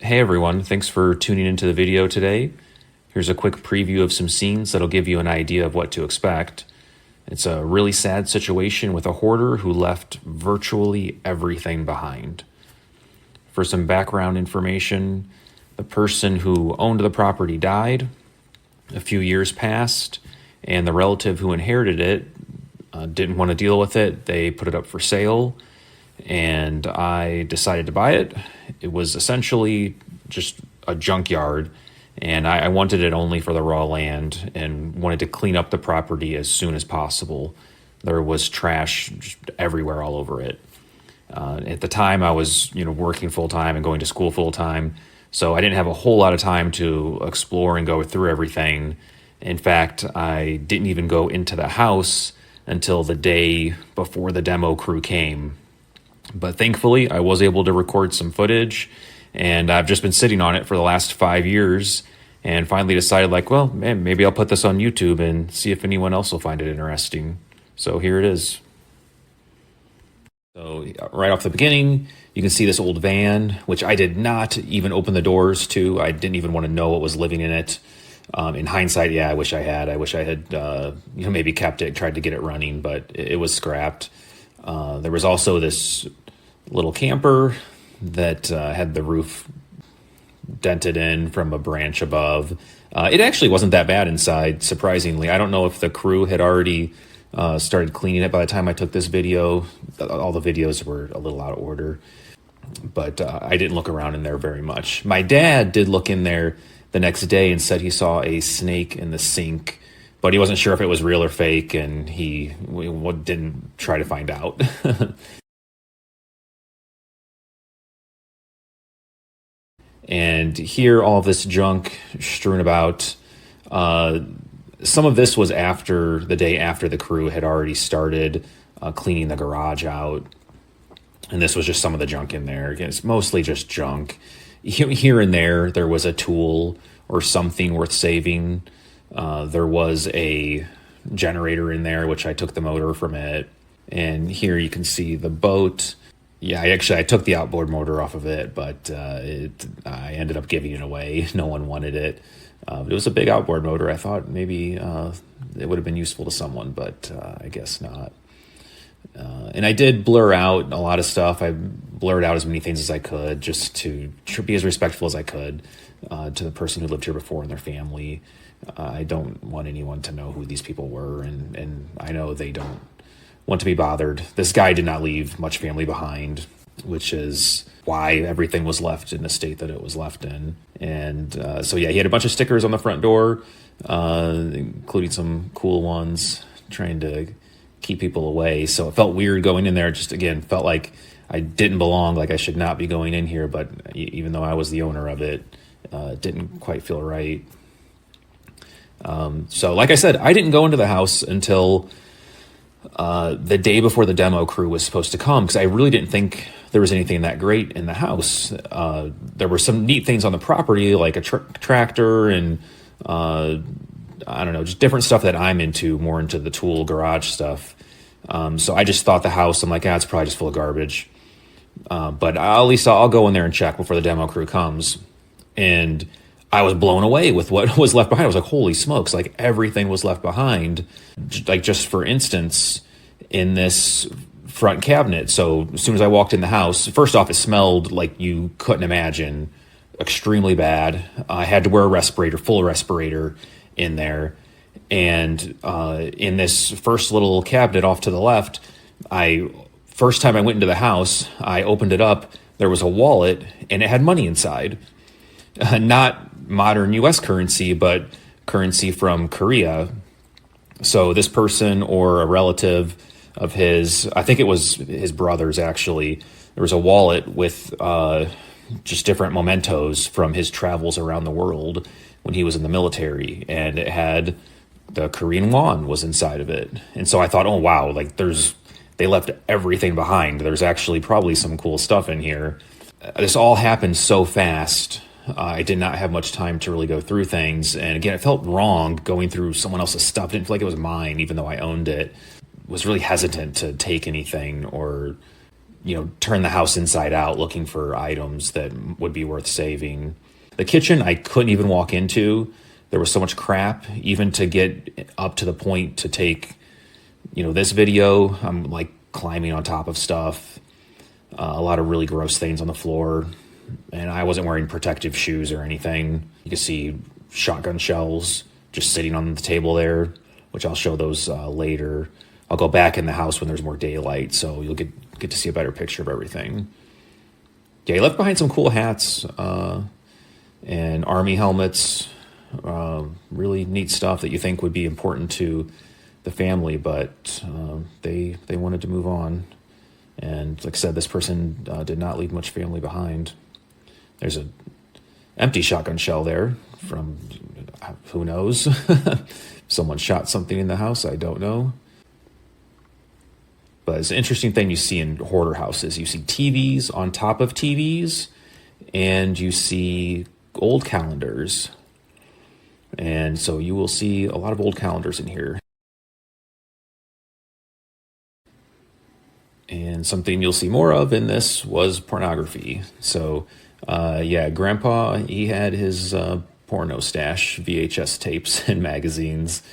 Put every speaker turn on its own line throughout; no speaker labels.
Hey everyone, thanks for tuning into the video today. Here's a quick preview of some scenes that'll give you an idea of what to expect. It's a really sad situation with a hoarder who left virtually everything behind. For some background information, the person who owned the property died, a few years passed, and the relative who inherited it didn't want to deal with it. They put it up for sale, and I decided to buy it. It was essentially just a junkyard, and I wanted it only for the raw land and wanted to clean up the property as soon as possible. There was trash just everywhere all over it. At the time, I was working full-time and going to school full-time, so I didn't have a whole lot of time to explore and go through everything. In fact, I didn't even go into the house until the day before the demo crew came. But thankfully, I was able to record some footage, and I've just been sitting on it for the last 5 years and finally decided, well, man, maybe I'll put this on YouTube and see if anyone else will find it interesting. So here it is. So right off the beginning, you can see this old van, which I did not even open the doors to. I didn't even want to know what was living in it. In hindsight, yeah, I wish I had. I wish I had maybe kept it, tried to get it running, but it was scrapped. There was also this little camper that had the roof dented in from a branch above. It actually wasn't that bad inside, surprisingly. I don't know if the crew had already started cleaning it by the time I took this video. All the videos were a little out of order, but I didn't look around in there very much. My dad did look in there the next day and said he saw a snake in the sink, but he wasn't sure if it was real or fake, and he didn't try to find out. And here, all this junk strewn about. Some of this was after the day after the crew had already started cleaning the garage out. And this was just some of the junk in there. Again, it's mostly just junk. Here and there was a tool or something worth saving. There was a generator in there, which I took the motor from it. And here you can see the boat. Yeah, I took the outboard motor off of it, but I ended up giving it away. No one wanted it. It was a big outboard motor. I thought maybe it would have been useful to someone, but I guess not. And I did blur out a lot of stuff. I blurred out as many things as I could just to be as respectful as I could to the person who lived here before and their family. I don't want anyone to know who these people were, and I know they don't want to be bothered. This guy did not leave much family behind, which is why everything was left in the state that it was left in. And so yeah, he had a bunch of stickers on the front door, including some cool ones, trying to keep people away. So it felt weird going in there. Just again, felt like I didn't belong, like I should not be going in here. But even though I was the owner of it, it didn't quite feel right. So like I said, I didn't go into the house until the day before the demo crew was supposed to come, because I really didn't think there was anything that great in the house. There were some neat things on the property, like a tractor and I don't know, just different stuff that I'm into, more into the tool garage stuff. So I just thought the house, I'm like, it's probably just full of garbage. But at least I'll go in there and check before the demo crew comes. And I was blown away with what was left behind. I was like, holy smokes, like everything was left behind. Like, just for instance, in this front cabinet. So as soon as I walked in the house, first off, it smelled like you couldn't imagine, extremely bad. I had to wear a respirator, full respirator in there. And in this first little cabinet off to the left, first time I went into the house, I opened it up, there was a wallet and it had money inside. Not modern US currency, but currency from Korea. So this person or a relative of his, I think it was his brother's actually, there was a wallet with just different mementos from his travels around the world when he was in the military, and it had the Korean won was inside of it. And so I thought, oh wow, like they left everything behind. There's actually probably some cool stuff in here. This all happened so fast. I did not have much time to really go through things. And again, it felt wrong going through someone else's stuff. Didn't feel like it was mine, even though I owned it. Was really hesitant to take anything or turn the house inside out looking for items that would be worth saving. The kitchen, I couldn't even walk into. There was so much crap, even to get up to the point to take, this video. I'm like climbing on top of stuff. A lot of really gross things on the floor. And I wasn't wearing protective shoes or anything. You can see shotgun shells just sitting on the table there, which I'll show those later. I'll go back in the house when there's more daylight, so you'll get to see a better picture of everything. Yeah, he left behind some cool hats and army helmets. Really neat stuff that you think would be important to the family, but they wanted to move on. And like I said, this person did not leave much family behind. There's an empty shotgun shell there from, who knows? Someone shot something in the house, I don't know. But it's an interesting thing you see in hoarder houses. You see TVs on top of TVs, and you see old calendars. And so you will see a lot of old calendars in here. And something you'll see more of in this was pornography. So, Grandpa, he had his porno stash, VHS tapes and magazines.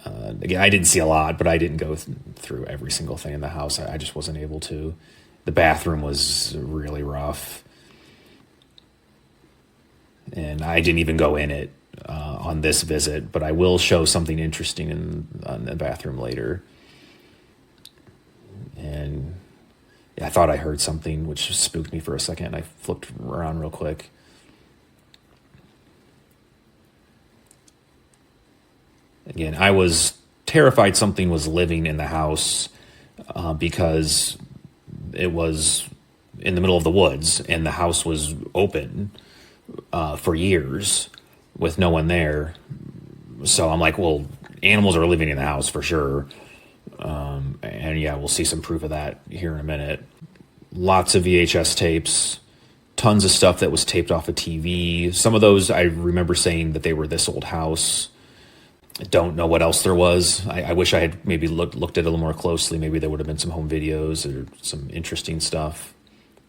Again, I didn't see a lot, but I didn't go through every single thing in the house. I just wasn't able to. The bathroom was really rough. And I didn't even go in it on this visit, but I will show something interesting in the bathroom later. And I thought I heard something which spooked me for a second. I flipped around real quick. Again, I was terrified something was living in the house because it was in the middle of the woods and the house was open for years with no one there. So I'm like, well, animals are living in the house for sure. We'll see some proof of that here in a minute. Lots of VHS tapes, tons of stuff that was taped off a TV. Some of those I remember saying that they were this old house. I don't know what else there was. I wish I had maybe looked at it a little more closely. Maybe there would have been some home videos or some interesting stuff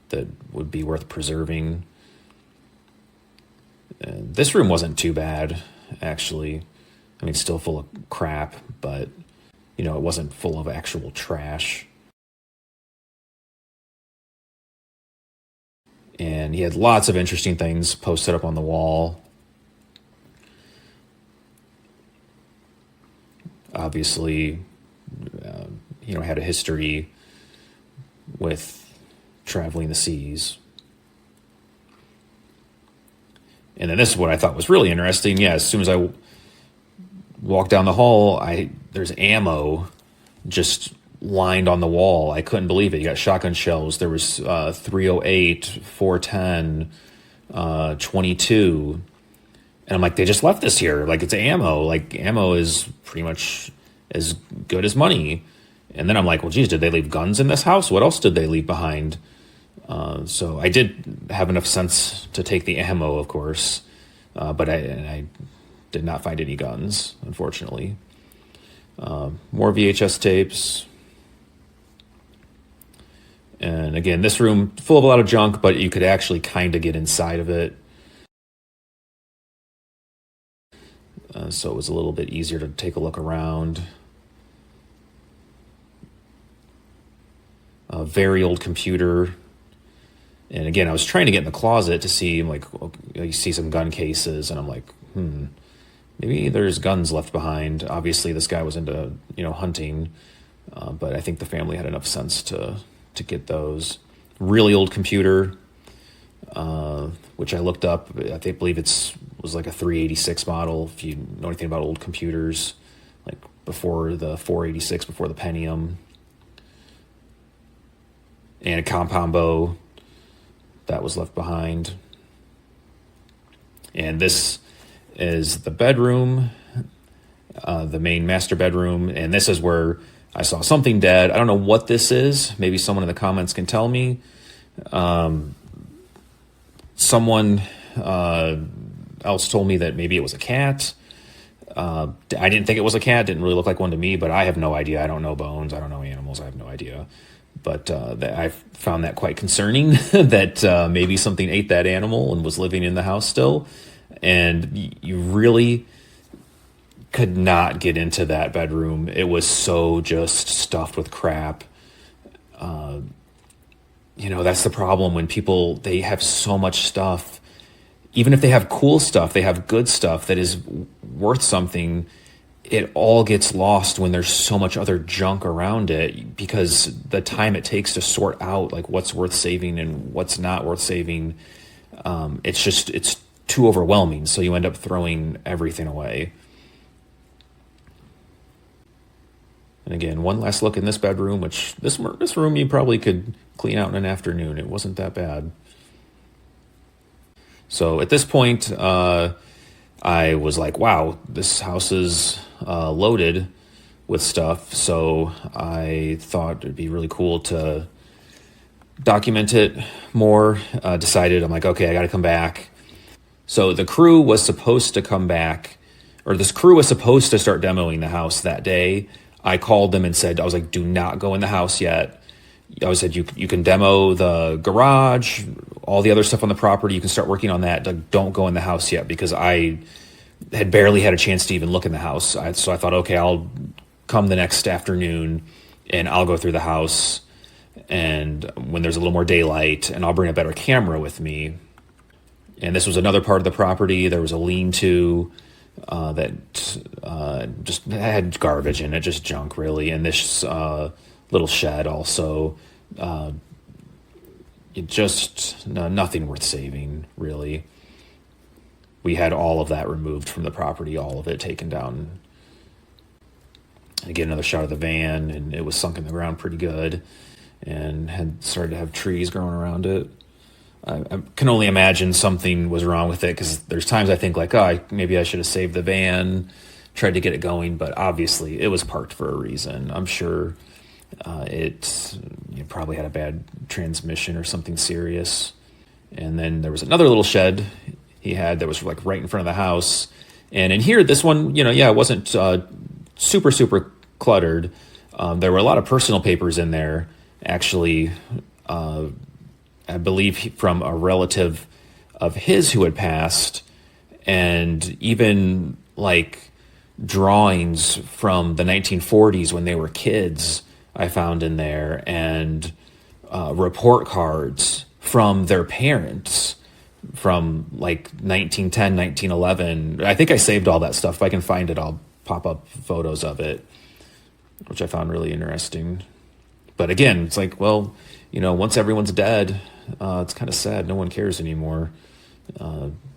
that would be worth preserving. This room wasn't too bad, actually. I mean, still full of crap, but it wasn't full of actual trash. And he had lots of interesting things posted up on the wall. Obviously, had a history with traveling the seas. And then this is what I thought was really interesting. Yeah, as soon as I walked down the hall, there's ammo just lined on the wall. I couldn't believe it. You got shotgun shells. There was 308, 410, 22. And I'm like, they just left this here. Like, it's ammo. Like, ammo is pretty much as good as money. And then I'm like, well, geez, did they leave guns in this house? What else did they leave behind? So I did have enough sense to take the ammo, of course. But I did not find any guns, unfortunately. More VHS tapes. And again, this room full of a lot of junk, but you could actually kind of get inside of it. So it was a little bit easier to take a look around. A very old computer. And again, I was trying to get in the closet to see, like, you see some gun cases, and I'm like, maybe there's guns left behind. Obviously, this guy was into, hunting, but I think the family had enough sense to get those. Really old computer, which I looked up. I believe was like a 386 model. If you know anything about old computers, like before the 486, before the Pentium, and a compound bow that was left behind. And this is the bedroom, the main master bedroom, and this is where I saw something dead. I don't know what this is. Maybe someone in the comments can tell me. Someone else told me that maybe it was a cat. I didn't think it was a cat. Didn't really look like one to me, but I have no idea. I don't know bones. I don't know animals. I have no idea. But I found that quite concerning that maybe something ate that animal and was living in the house still. And you really could not get into that bedroom. It was so just stuffed with crap. That's the problem when people, they have so much stuff. Even if they have cool stuff, they have good stuff that is worth something, it all gets lost when there's so much other junk around it, because the time it takes to sort out like what's worth saving and what's not worth saving, it's too overwhelming. So you end up throwing everything away. And again, one last look in this bedroom, which this room you probably could clean out in an afternoon. It wasn't that bad. So at this point, I was like, wow, this house is loaded with stuff. So I thought it'd be really cool to document it more. Decided, I'm like, okay, I got to come back. So the crew was supposed to come back, or this crew was supposed to start demoing the house that day. I called them and said, I was like, do not go in the house yet. I said, you can demo the garage, all the other stuff on the property. You can start working on that. Like, don't go in the house yet, because I had barely had a chance to even look in the house. So I thought, okay, I'll come the next afternoon and I'll go through the house. And when there's a little more daylight, and I'll bring a better camera with me. And this was another part of the property. There was a lean-to that just had garbage in it, just junk really. And this little shed also, nothing worth saving really. We had all of that removed from the property, all of it taken down. I get another shot of the van, and it was sunk in the ground pretty good and had started to have trees growing around it. I can only imagine something was wrong with it, because there's times I think like, maybe I should have saved the van, tried to get it going, but obviously it was parked for a reason. I'm sure it probably had a bad transmission or something serious. And then there was another little shed he had that was like right in front of the house. And in here, this one, it wasn't super, super cluttered. There were a lot of personal papers in there, actually. I believe from a relative of his who had passed, and even like drawings from the 1940s when they were kids I found in there, and report cards from their parents from like 1910, 1911. I think I saved all that stuff. If I can find it, I'll pop up photos of it, which I found really interesting. But again, it's like, well, once everyone's dead, it's kind of sad. No one cares anymore.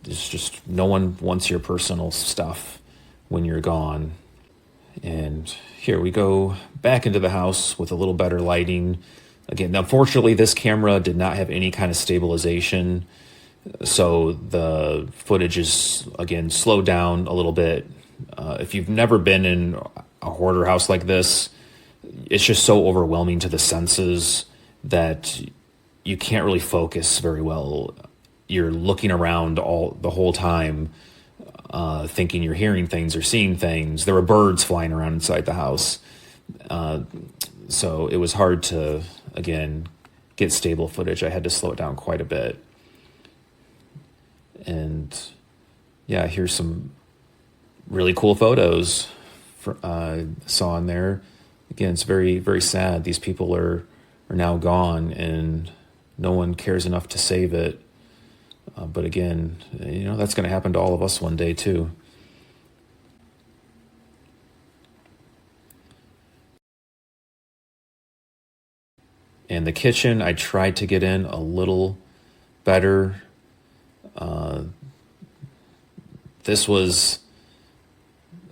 It's just no one wants your personal stuff when you're gone. And here we go back into the house with a little better lighting. Again, unfortunately, this camera did not have any kind of stabilization. So the footage is, again, slowed down a little bit. If you've never been in a hoarder house like this, it's just so overwhelming to the senses that you can't really focus very well. You're looking around the whole time, thinking you're hearing things or seeing things. There were birds flying around inside the house. So it was hard to, again, get stable footage. I had to slow it down quite a bit. And yeah, here's some really cool photos saw in there. Again, it's very, very sad. These people are now gone, and no one cares enough to save it. But again, that's going to happen to all of us one day too. And the kitchen, I tried to get in a little better. This was,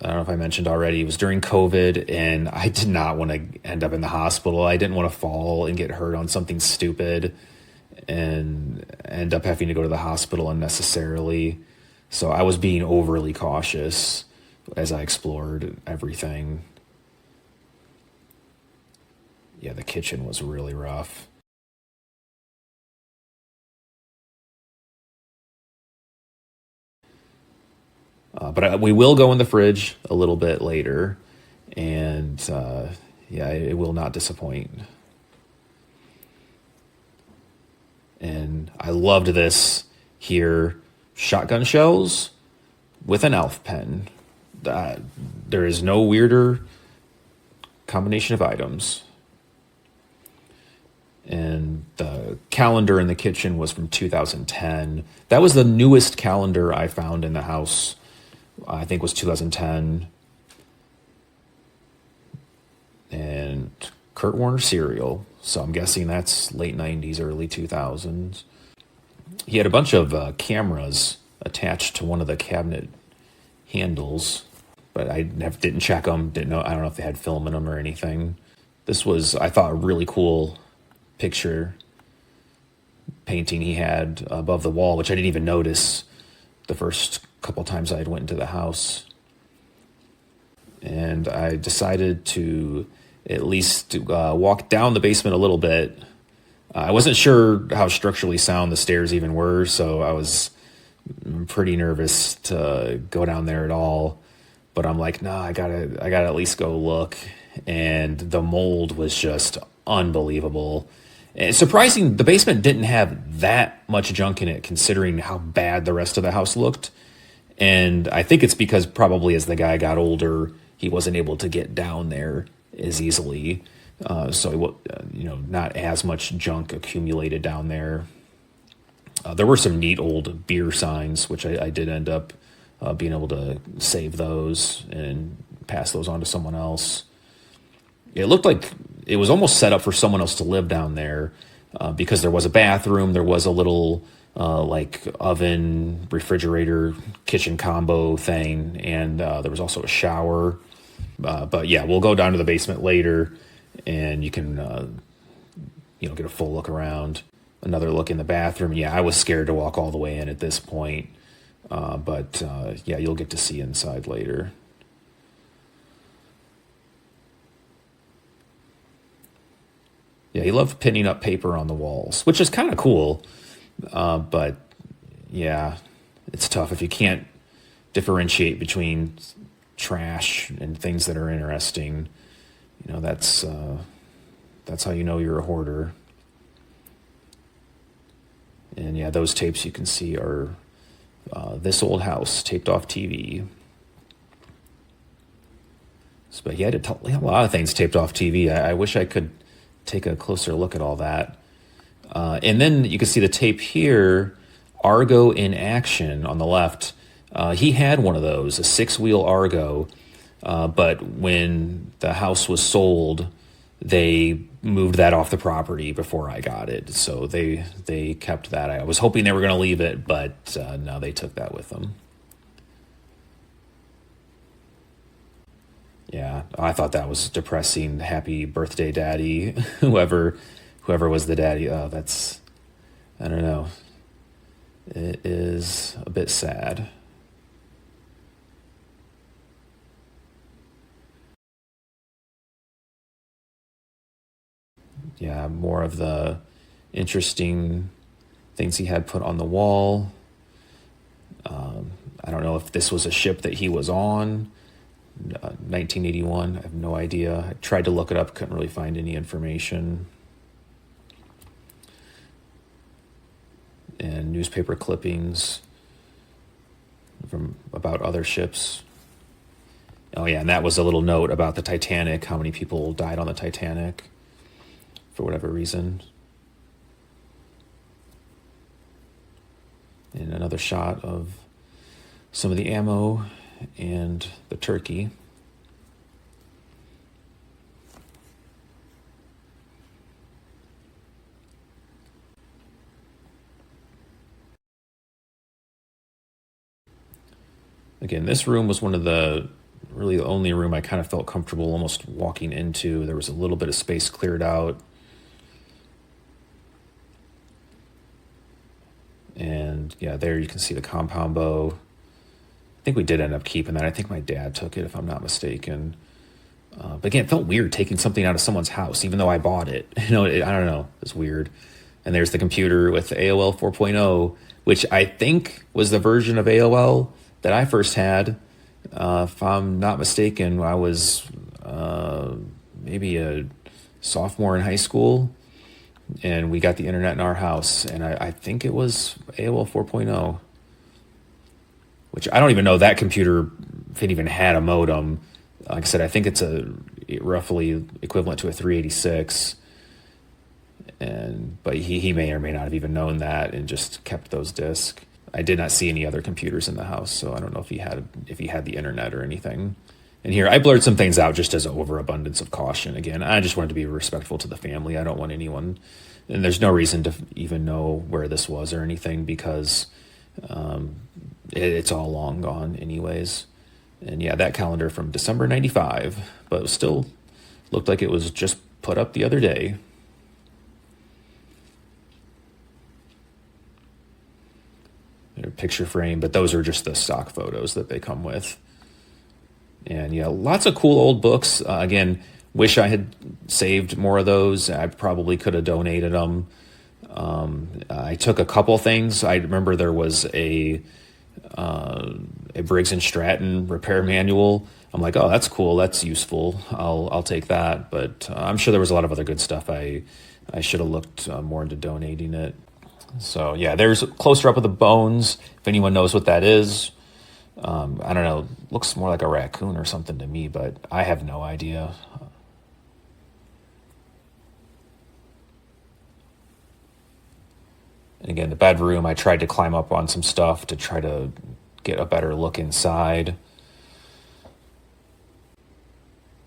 I don't know if I mentioned already, it was during COVID, and I did not want to end up in the hospital. I didn't want to fall and get hurt on something stupid and end up having to go to the hospital unnecessarily. So I was being overly cautious as I explored everything. Yeah, the kitchen was really rough. But we will go in the fridge a little bit later, and yeah, it will not disappoint. And I loved this here. Shotgun shells with an elf pen. There is no weirder combination of items. And the calendar in the kitchen was from 2010. That was the newest calendar I found in the house. I think was 2010. And Kurt Warner cereal. So I'm guessing that's late 90s, early 2000s. He had a bunch of cameras attached to one of the cabinet handles, but I didn't check them. I don't know if they had film in them or anything. This was, I thought, a really cool picture painting he had above the wall, which I didn't even notice the first couple times I went into the house. And I decided to at least walk down the basement a little bit. I wasn't sure how structurally sound the stairs even were, so I was pretty nervous to go down there at all. But I'm like, no, I gotta at least go look. And the mold was just unbelievable. And it's surprising the basement didn't have that much junk in it, considering how bad the rest of the house looked. And I think it's because probably as the guy got older, he wasn't able to get down there as easily. So not as much junk accumulated down there. There were some neat old beer signs, which I did end up being able to save those and pass those on to someone else. It looked like it was almost set up for someone else to live down there because there was a bathroom, there was a little like oven, refrigerator, kitchen combo thing, and there was also a shower. But yeah, we'll go down to the basement later, and you can get a full look around. Another look in the bathroom. Yeah, I was scared to walk all the way in at this point, but you'll get to see inside later. Yeah, he loved pinning up paper on the walls, which is kind of cool. But yeah, it's tough if you can't differentiate between trash and things that are interesting. That's how you know you're a hoarder. And yeah, those tapes you can see are This Old House, taped off TV. But yeah, a lot of things taped off TV. I wish I could take a closer look at all that. And then you can see the tape here, Argo in Action on the left. He had one of those, a 6-wheel Argo, but when the house was sold, they moved that off the property before I got it. So they kept that. I was hoping they were going to leave it, but no, they took that with them. Yeah, I thought that was depressing. Happy birthday, Daddy. whoever was the daddy. Oh, I don't know. It is a bit sad. Yeah, more of the interesting things he had put on the wall. I don't know if this was a ship that he was on. 1981, I have no idea. I tried to look it up, couldn't really find any information. And newspaper clippings about other ships. Oh yeah, and that was a little note about the Titanic, how many people died on the Titanic for whatever reason. And another shot of some of the ammo and the turkey. Again, this room was one of the really the only room I kind of felt comfortable almost walking into. There was a little bit of space cleared out. And yeah, there you can see the compound bow. I think we did end up keeping that. I think my dad took it, if I'm not mistaken. But again, it felt weird taking something out of someone's house, even though I bought it. I don't know. It's weird. And there's the computer with AOL 4.0, which I think was the version of AOL that I first had. If I'm not mistaken, I was maybe a sophomore in high school. and we got the internet in our house, and I think it was AOL 4.0, which I don't even know that computer if it even had a modem. Like I said, I think it's a roughly equivalent to a 386. But he may or may not have even known that and just kept those discs. I did not see any other computers in the house, so I don't know if he had the internet or anything. And here, I blurred some things out just as an overabundance of caution. Again, I just wanted to be respectful to the family. I don't want anyone, and there's no reason to even know where this was or anything, because it's all long gone anyways. And yeah, that calendar from December 95, but it still looked like it was just put up the other day. Their picture frame, but those are just the stock photos that they come with. And yeah, lots of cool old books. Again, wish I had saved more of those. I probably could have donated them. I took a couple things. I remember there was a Briggs and Stratton repair manual. I'm like, oh, that's cool. That's useful. I'll take that. But I'm sure there was a lot of other good stuff. I should have looked more into donating it. So yeah, there's closer up of the bones. If anyone knows what that is. I don't know, looks more like a raccoon or something to me, but I have no idea. And again, the bedroom, I tried to climb up on some stuff to try to get a better look inside.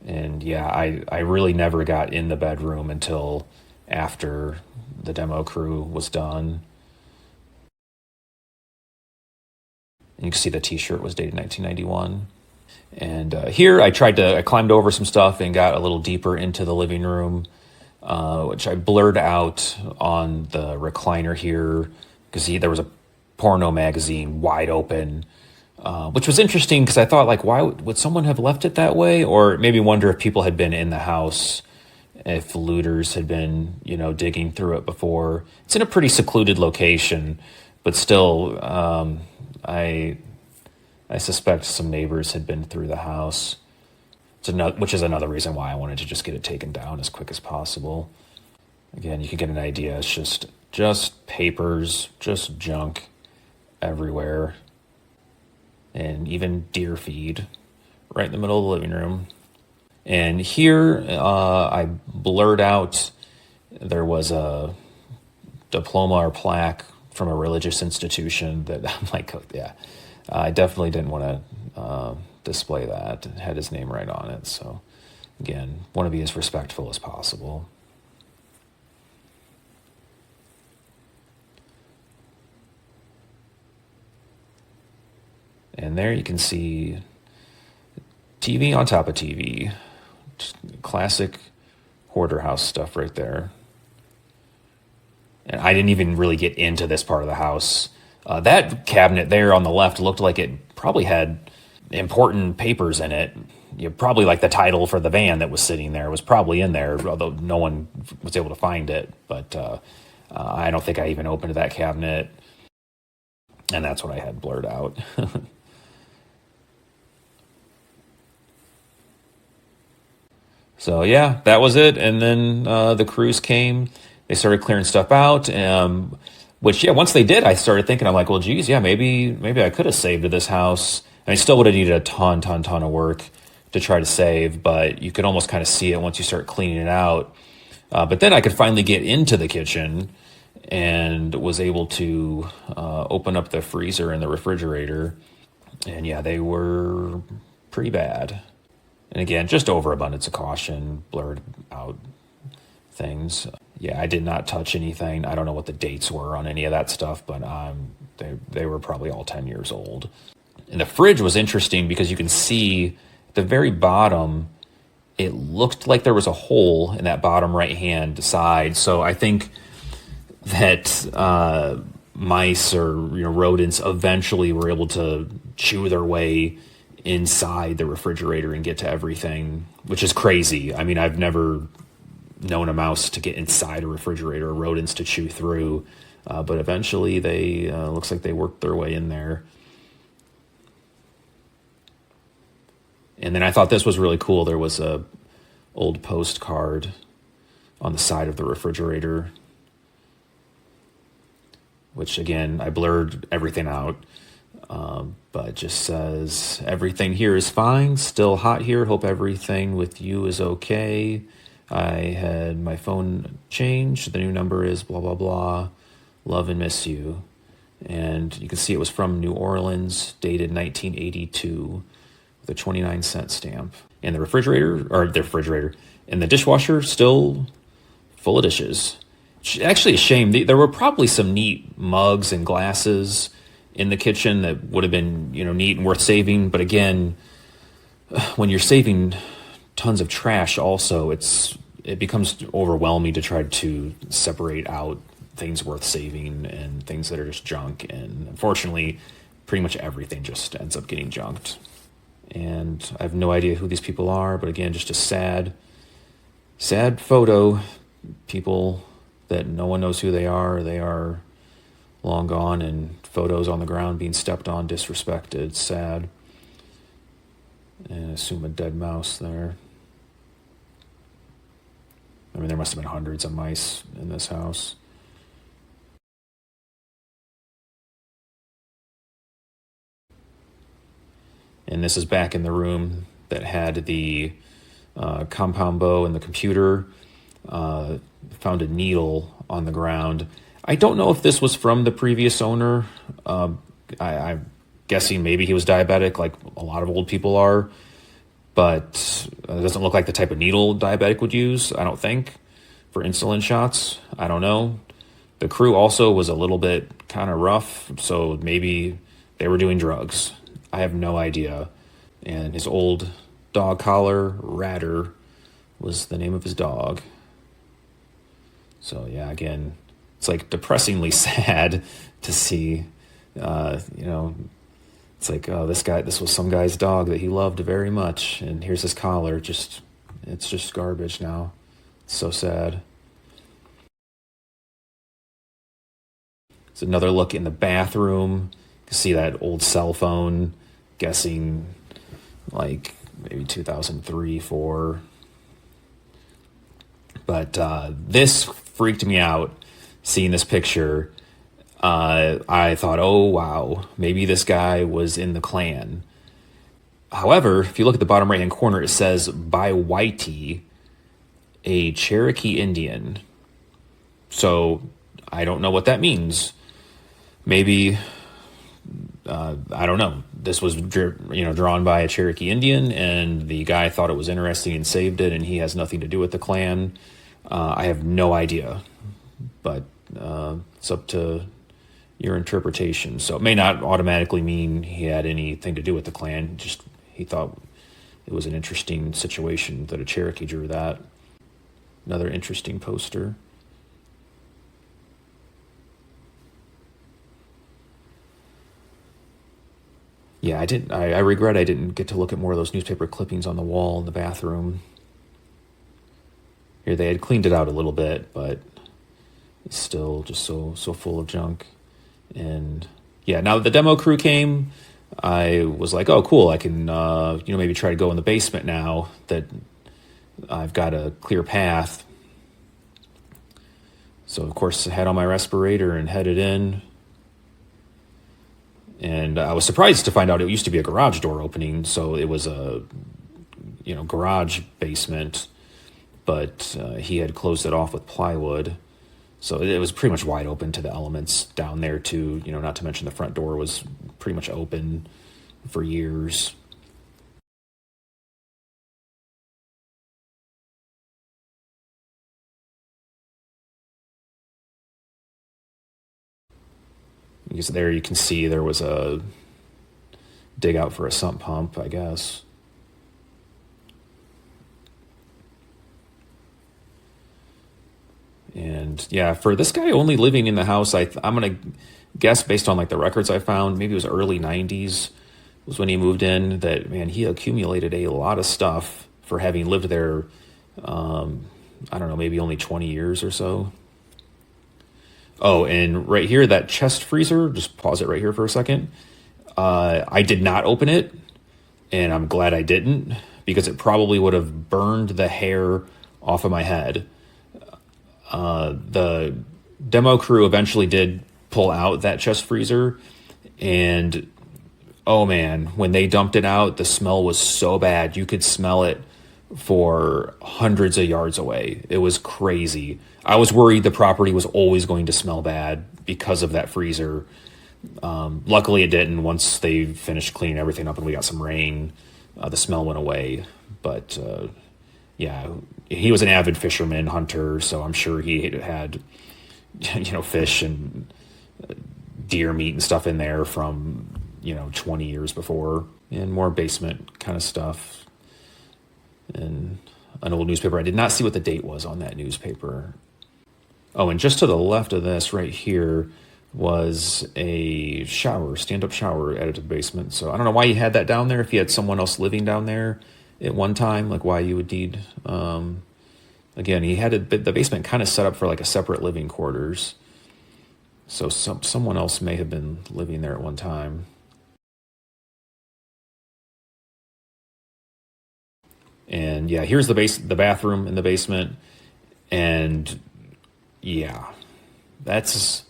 And yeah, I really never got in the bedroom until after the demo crew was done. And you can see the t-shirt was dated 1991. And here I climbed over some stuff and got a little deeper into the living room, which I blurred out on the recliner here, because there was a porno magazine wide open, which was interesting because I thought, like, why would someone have left it that way? Or maybe wonder if people had been in the house, if looters had been, digging through it before. It's in a pretty secluded location, but still, I suspect some neighbors had been through the house, which is another reason why I wanted to just get it taken down as quick as possible. Again, you can get an idea. It's just papers, just junk everywhere, and even deer feed right in the middle of the living room. And here I blurred out, there was a diploma or plaque from a religious institution that I'm like, oh, yeah, I definitely didn't want to display that. It had his name right on it. So again, want to be as respectful as possible. And there you can see TV on top of TV. Just classic hoarder house stuff right there. And I didn't even really get into this part of the house. That cabinet there on the left looked like it probably had important papers in it. Probably like the title for the van that was sitting there was probably in there, although no one was able to find it. But I don't think I even opened that cabinet. And that's what I had blurred out. So yeah, that was it. And then the crews came. They started clearing stuff out, which, yeah, once they did, I started thinking, I'm like, well, geez, yeah, maybe I could have saved this house. And I still would have needed a ton of work to try to save, but you could almost kind of see it once you start cleaning it out. But then I could finally get into the kitchen and was able to open up the freezer and the refrigerator. And yeah, they were pretty bad. And again, just overabundance of caution, blurred out things. Yeah, I did not touch anything. I don't know what the dates were on any of that stuff, but they were probably all 10 years old. And the fridge was interesting because you can see at the very bottom, it looked like there was a hole in that bottom right-hand side. So I think that mice or rodents eventually were able to chew their way inside the refrigerator and get to everything, which is crazy. I mean, I've never known a mouse to get inside a refrigerator or rodents to chew through, but eventually they looks like they worked their way in there. And then I thought this was really cool. There was a old postcard on the side of the refrigerator, which again, I blurred everything out. But just says, everything here is fine, still hot here, hope everything with you is okay. I had my phone changed, the new number is blah, blah, blah, love and miss you. And you can see it was from New Orleans, dated 1982, with a 29-cent stamp. And the refrigerator, and the dishwasher still full of dishes. Actually a shame, there were probably some neat mugs and glasses in the kitchen that would have been, neat and worth saving. But again, when you're saving tons of trash also, it becomes overwhelming to try to separate out things worth saving and things that are just junk. And unfortunately, pretty much everything just ends up getting junked. And I have no idea who these people are, but again, just a sad photo. People that no one knows who they are long gone, and photos on the ground being stepped on, disrespected, sad. And I assume a dead mouse there. I mean, there must have been hundreds of mice in this house. And this is back in the room that had the compound bow and the computer. Found a needle on the ground. I don't know if this was from the previous owner. I'm guessing maybe he was diabetic, like a lot of old people are. But it doesn't look like the type of needle diabetic would use, I don't think, for insulin shots. I don't know. The crew also was a little bit kind of rough, so maybe they were doing drugs. I have no idea. And his old dog collar, Ratter, was the name of his dog. So yeah, again, it's like depressingly sad to see, it's like, oh, this was some guy's dog that he loved very much. And here's his collar. It's just garbage now. It's so sad. It's another look in the bathroom. You can see that old cell phone, guessing like maybe 2003, 4. But this freaked me out, seeing this picture. I thought, oh, wow, maybe this guy was in the Klan. However, if you look at the bottom right-hand corner, it says, by Whitey, a Cherokee Indian. So I don't know what that means. Maybe, I don't know. This was, drawn by a Cherokee Indian, and the guy thought it was interesting and saved it, and he has nothing to do with the Klan. I have no idea, but it's up to your interpretation. So it may not automatically mean he had anything to do with the Klan. Just he thought it was an interesting situation that a Cherokee drew that. Another interesting poster. Yeah, I regret I didn't get to look at more of those newspaper clippings on the wall in the bathroom. Here they had cleaned it out a little bit, but it's still just so full of junk. And yeah, now that the demo crew came, I was like, oh, cool. I can, maybe try to go in the basement now that I've got a clear path. So, of course, I had on my respirator and headed in. And I was surprised to find out it used to be a garage door opening. So it was a, garage basement, but he had closed it off with plywood. So it was pretty much wide open to the elements down there too, not to mention the front door was pretty much open for years. Because there you can see there was a dig out for a sump pump, I guess. And yeah, for this guy only living in the house, I'm going to guess based on like the records I found, maybe it was early 90s was when he moved in, that, man, he accumulated a lot of stuff for having lived there, I don't know, maybe only 20 years or so. Oh, and right here, that chest freezer, just pause it right here for a second. I did not open it, and I'm glad I didn't, because it probably would have burned the hair off of my head. The demo crew eventually did pull out that chest freezer, and oh man, when they dumped it out, the smell was so bad. You could smell it for hundreds of yards away. It was crazy. I was worried the property was always going to smell bad because of that freezer. Luckily it didn't. Once they finished cleaning everything up and we got some rain, the smell went away. But yeah, he was an avid fisherman, hunter, so I'm sure he had, fish and deer meat and stuff in there from, 20 years before, and more basement kind of stuff. And an old newspaper. I did not see what the date was on that newspaper. Oh, and just to the left of this right here was a shower, stand-up shower added to the basement. So I don't know why he had that down there. If he had someone else living down there at one time, like why you would need, again, he had the basement kind of set up for like a separate living quarters. So someone else may have been living there at one time. And yeah, here's the bathroom in the basement. And yeah, that's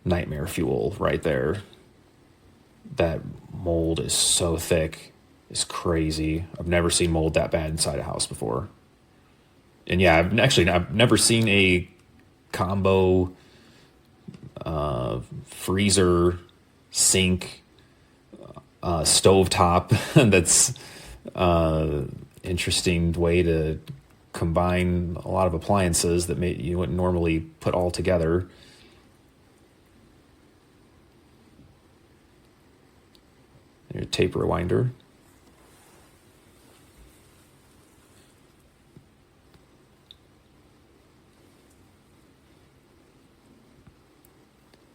nightmare fuel right there. That mold is so thick. It's crazy. I've never seen mold that bad inside a house before. And yeah, I've never seen a combo freezer, sink, stovetop that's interesting way to combine a lot of appliances that you wouldn't normally put all together. Your tape rewinder.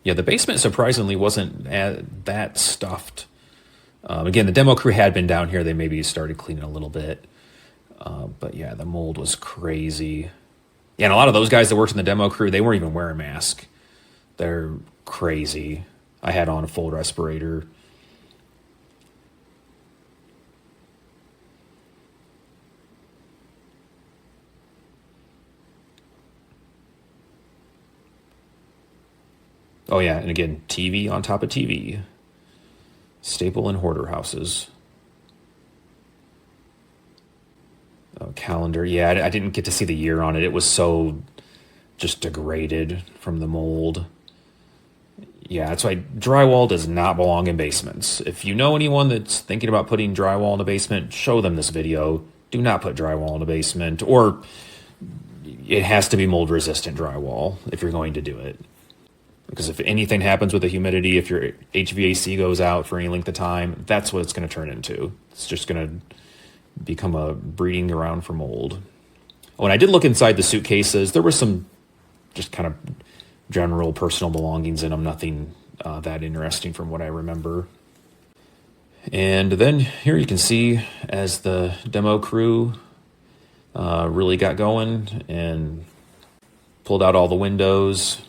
Yeah, the basement surprisingly wasn't that stuffed. Again, the demo crew had been down here. They maybe started cleaning a little bit. But yeah, the mold was crazy. Yeah, and a lot of those guys that worked in the demo crew, they weren't even wearing masks. They're crazy. I had on a full respirator. Oh yeah, and again, TV on top of TV. Staple in hoarder houses. Oh, calendar. Yeah, I didn't get to see the year on it. It was so just degraded from the mold. Yeah, that's why drywall does not belong in basements. If you know anyone that's thinking about putting drywall in a basement, show them this video. Do not put drywall in a basement, or it has to be mold resistant drywall if you're going to do it. Because if anything happens with the humidity, if your HVAC goes out for any length of time, that's what it's going to turn into. It's just going to become a breeding ground for mold. Oh, and I did look inside the suitcases. There were some just kind of general personal belongings in them. Nothing that interesting from what I remember. And then here you can see as the demo crew really got going and pulled out all the windows,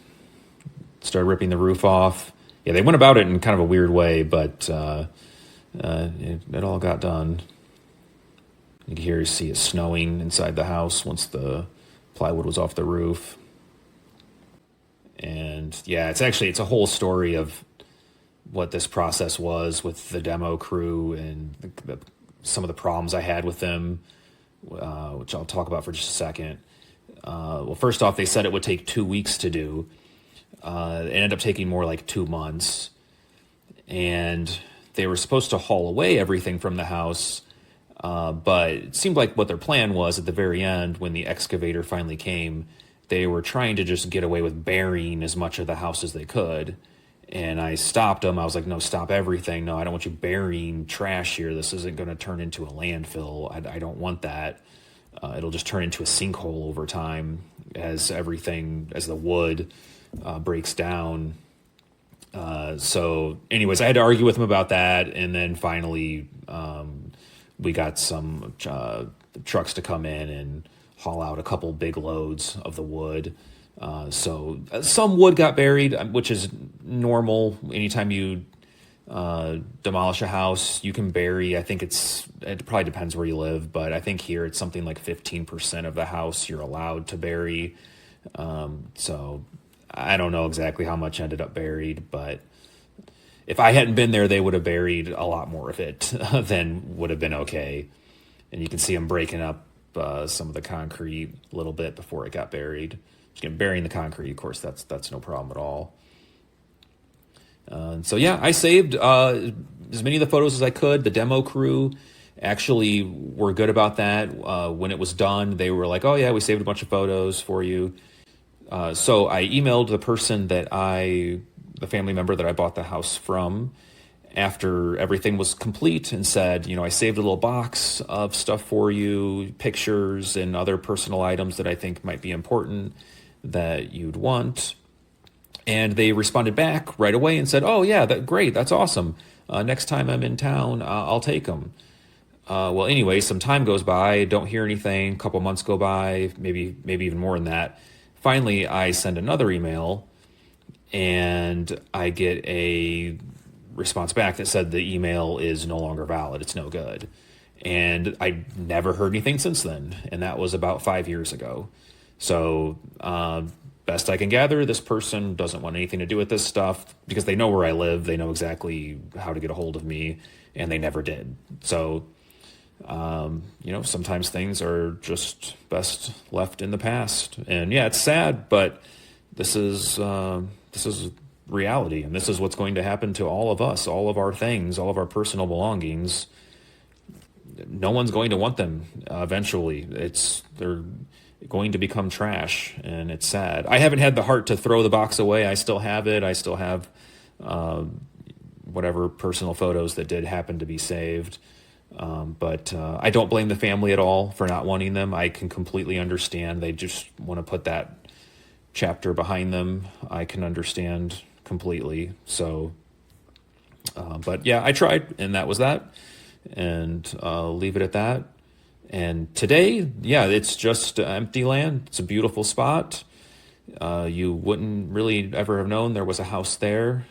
started ripping the roof off. Yeah, they went about it in kind of a weird way, but it all got done. You can hear, see it snowing inside the house once the plywood was off the roof. And yeah, it's a whole story of what this process was with the demo crew and some of the problems I had with them, which I'll talk about for just a second. Well, first off, they said it would take 2 weeks to do. It ended up taking more like 2 months. And they were supposed to haul away everything from the house. But it seemed like what their plan was at the very end, when the excavator finally came, they were trying to just get away with burying as much of the house as they could. And I stopped them. I was like, no, stop everything. No, I don't want you burying trash here. This isn't going to turn into a landfill. I don't want that. It'll just turn into a sinkhole over time as the wood breaks down. So anyways, I had to argue with them about that. And then finally, we got some trucks to come in and haul out a couple big loads of the wood. So some wood got buried, which is normal. Anytime you demolish a house, you can bury, I think it probably depends where you live, but I think here it's something like 15% of the house you're allowed to bury. So I don't know exactly how much ended up buried, but if I hadn't been there, they would have buried a lot more of it than would have been okay. And you can see them breaking up some of the concrete a little bit before it got buried. Burying the concrete, of course, that's no problem at all. So yeah, I saved as many of the photos as I could. The demo crew actually were good about that. When it was done, they were like, "Oh yeah, we saved a bunch of photos for you." So I emailed the person the family member that I bought the house from, after everything was complete, and said, I saved a little box of stuff for you, pictures and other personal items that I think might be important that you'd want. And they responded back right away and said, "Oh yeah, great, that's awesome. Next time I'm in town, I'll take them." Well, anyway, some time goes by, don't hear anything. A couple months go by, maybe even more than that. Finally, I send another email, and I get a response back that said the email is no longer valid. It's no good. And I never heard anything since then. And that was about 5 years ago. So, best I can gather, this person doesn't want anything to do with this stuff because they know where I live. They know exactly how to get a hold of me, and they never did. So, sometimes things are just best left in the past. And yeah, it's sad, but this is reality, and this is what's going to happen to all of us, all of our things, all of our personal belongings. No one's going to want them eventually. They're going to become trash, and it's sad. I haven't had the heart to throw the box away. I still have it. I still have whatever personal photos that did happen to be saved. But I don't blame the family at all for not wanting them. I can completely understand. They just want to put that chapter behind them. I can understand completely. So, but yeah, I tried, and that was that. And I'll leave it at that. And today, yeah, it's just empty land. It's a beautiful spot. You wouldn't really ever have known there was a house there,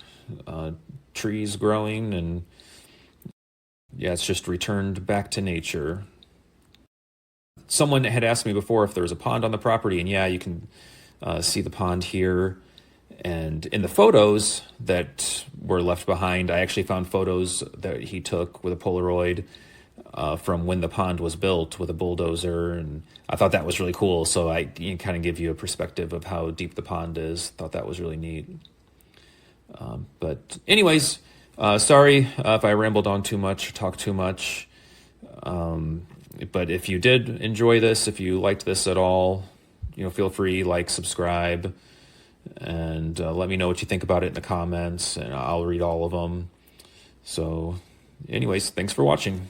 trees growing, and yeah, it's just returned back to nature. Someone had asked me before if there was a pond on the property, and yeah, you can see the pond here. And in the photos that were left behind, I actually found photos that he took with a Polaroid from when the pond was built with a bulldozer, and I thought that was really cool. So I kind of give you a perspective of how deep the pond is. Thought that was really neat. But anyways, sorry if I rambled on too much, talked too much. But if you did enjoy this, if you liked this at all, feel free, subscribe, and let me know what you think about it in the comments, and I'll read all of them. So anyways, thanks for watching.